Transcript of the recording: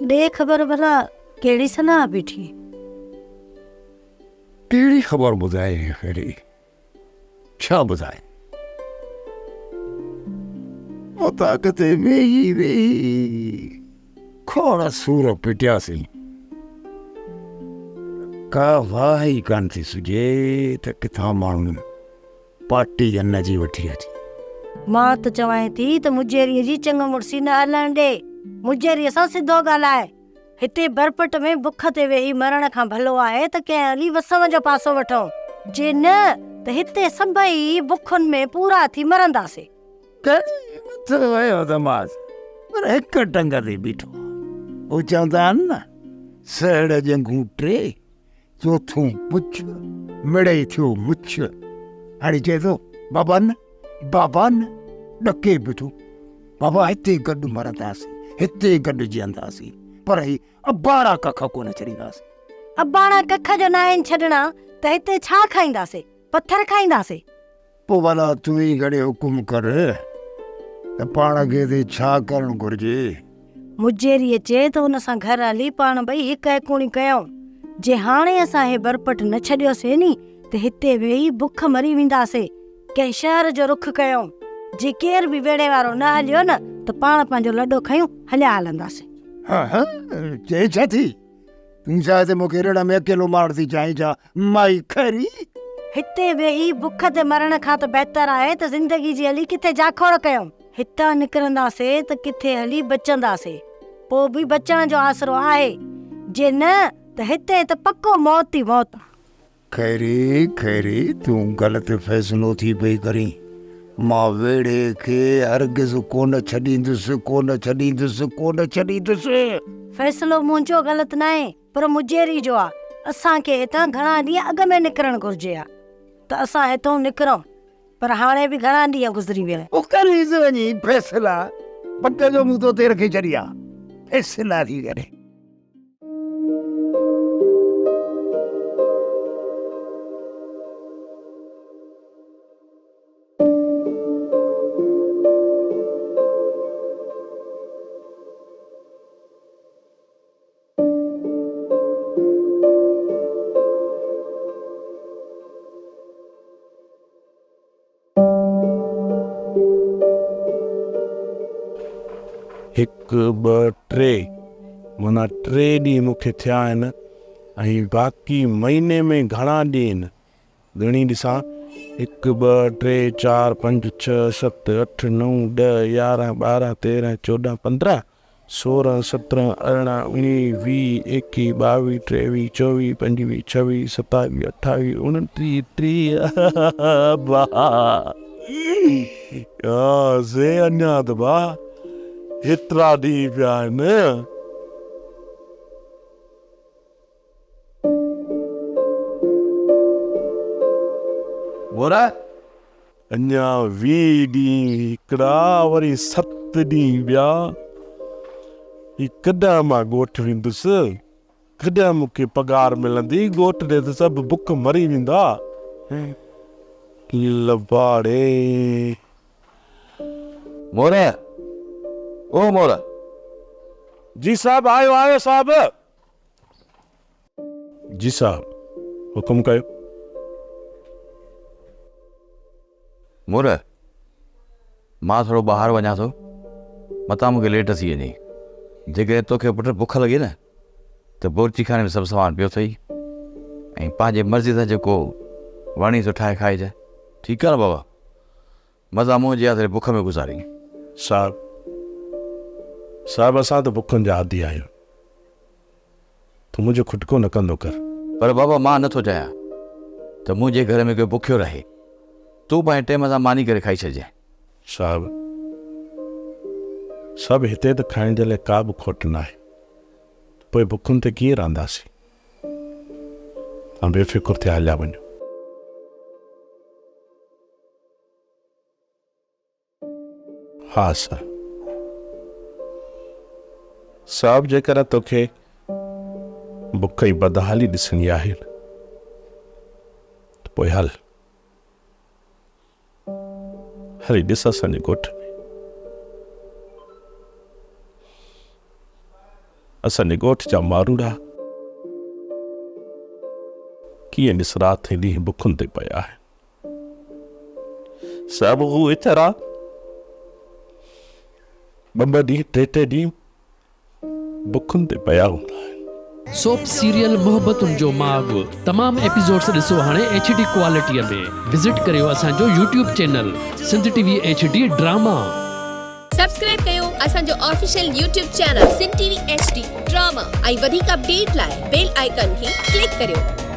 दे ख़बर भला कहिड़ी सलाह बीठी? कहिड़ी ख़बर ॿुधाए खैरी, छा ॿुधाए? ताकते वेही वेही खोड़ सूर पिटियासीं। का वाह ई कान थी सुझे त किथां माण्हू पार्टी अन्न जी वठी अचे। मां त चवां थी त मुजेरीअ जी चंग मुड़सी न हलण ॾे। मुजेरीअ सां सिधो ॻाल्हाए। हिते बरपट में बुख ते वेही मरण खां भलो आहे त कंहिं हली वसव जो पासो वठूं। जे न त हिते सभई बुखुनि में पूरा थी मरंदासीं। वियो दमास पर हिक टंग ते बीठो। हू चवंदा आहिनि न, सड़ जंगू टे, चोथों पुछ, मिड़ई थियो मुछ। हाणे चए थो बाबा न ॾके बीठो। बाबा हिते गॾु मरंदासीं, हिते गॾु जीअंदासीं, पर ही अबाड़ा कख कोन छॾींदासीं। अबाड़ा कख जो न आहिनि छॾणा त हिते छा खाईंदासीं? पत्थर खाईंदासीं। पोइ भला तूं ई घणे हुकुम कर त पाण खे ते छा करणु घुरिजे? मुजेरीअ चए त हुन सां घर हली पाण ॿई हिक हिकूणी कयूं। जे हाणे असां हे बरपट न छॾियोसीं नी त हिते वेही बुख मरी वेंदासीं। कंहिं शहर जो रुख कयूं। जे केर बि वेड़े वारो न हलियो न त पाण पंहिंजो लॾो खयूं हलिया हलंदासीं। हाँ चए छा थी? तूं छा हिते मूंखे रेड़ में अकेलो मार थी चाहीं छा? माई खैरी हिते वेही बुख ते मरण खां त बहितर आहे त ज़िंदगी जी हली किथे जाखोड़ कयूं। हितां निकिरंदासीं त किथे हली बचंदासीं। पोइ बि बचण जो आसरो आहे। जे न त हिते त पक्को मौत ई मौत। खैरी तूं ग़लति फ़ैसिलो थी पई करीं। मां वेड़े खे हरगिज़ कोन छॾींदुसि। फ़ैसिलो मुंहिंजो ग़लति न आहे, पर मुजेरी जो आहे। असांखे हितां घणा ॾींहं अॻ में निकिरणु घुरिजे हा त असां हितां निकिरूं, पर हाणे बि घणा ॾींहं गुज़री विया। करीस वञी फ़ैसिला पट जो मुंहुं तो ते रखी छॾिया। फ़ैसिला थी करे हिकु ॿ टे माना 3 ॾींहं मूंखे थिया आहिनि ऐं बाक़ी महीने में घणा ॾींहं आहिनि ॻणी ॾिसां। 1 2 3 4 5 6 7 8 9 10 11 12 13 14 15 16 17 18 19 20 21 22 23 24 25 26 27 28 29 30 से अञा त बा एतिरा ॾींहं पिया आहिनि। बोरा अञा 20 ॾींहं हिकिड़ा वरी 7 ॾींहं ॿिया। कॾहिं मां ॻोठ वेंदुसि? कॾहिं मूंखे पगार मिलंदी? ॻोठ ॾे त सभु बुख मरी वेंदा। लबाड़े मोरे, ओ मोरा। जी साहब, आयो साहब। जी साहब, हुकुम कयो। मोरे, मां थोरो ॿाहिरि वञा थो, मतां मूंखे लेट थी वञे। जेकॾहिं तोखे पुट बुख लॻे न त बोरची खाने में सभु सामान पियो अथई ऐं पंहिंजे मर्ज़ी सां जेको वणी थो ठाहे खाइजांइ। ठीकु आहे न बाबा? मज़ा मुंहिंजी आहे बुख में गुज़ारी। साहब असां त बुखनि जा आदी आहियूं। तूं मुंहिंजो खुटको न कंदो कर। पर बाबा मां नथो चाहियां त मुंहिंजे घर में कोई बुखियो रहे। तूं पंहिंजे टाइम सां मानी करे खाई छॾिजांइ। साहब सभु हिते त खाइण जे लाइ का बि खोट न आहे। पोइ बुखुनि ते कीअं रहंदासीं? तव्हां बेफ़िक्र थिया हलिया वञो। हा साहब जेकर तोखे बुख जी बदहाली ॾिसणी आहे त पोइ हली ॾिस असांजे ॻोठ में। असांजे ॻोठ जा मारूड़ा कीअं ॾिस राति ॾींहुं बुखुनि ते पिया आहिनि। सभु हू एतिरा ॿ ॾींहं टे ॾींहं बुखुनि ते पिया हूंदा आहिनि। सोप सीरियल मोहब्बतुनि जो माग तमाम एपिसोड्स ॾिसो हाणे HD क्वालिटीअ में। विज़िट करियो असांजो YouTube channel Sindh TV HD drama. Subscribe कयो असांजो official YouTube channel Sindh TV HD drama ऐं वधीक अपडेट लाइ बेल आइकन खे क्लिक करियो।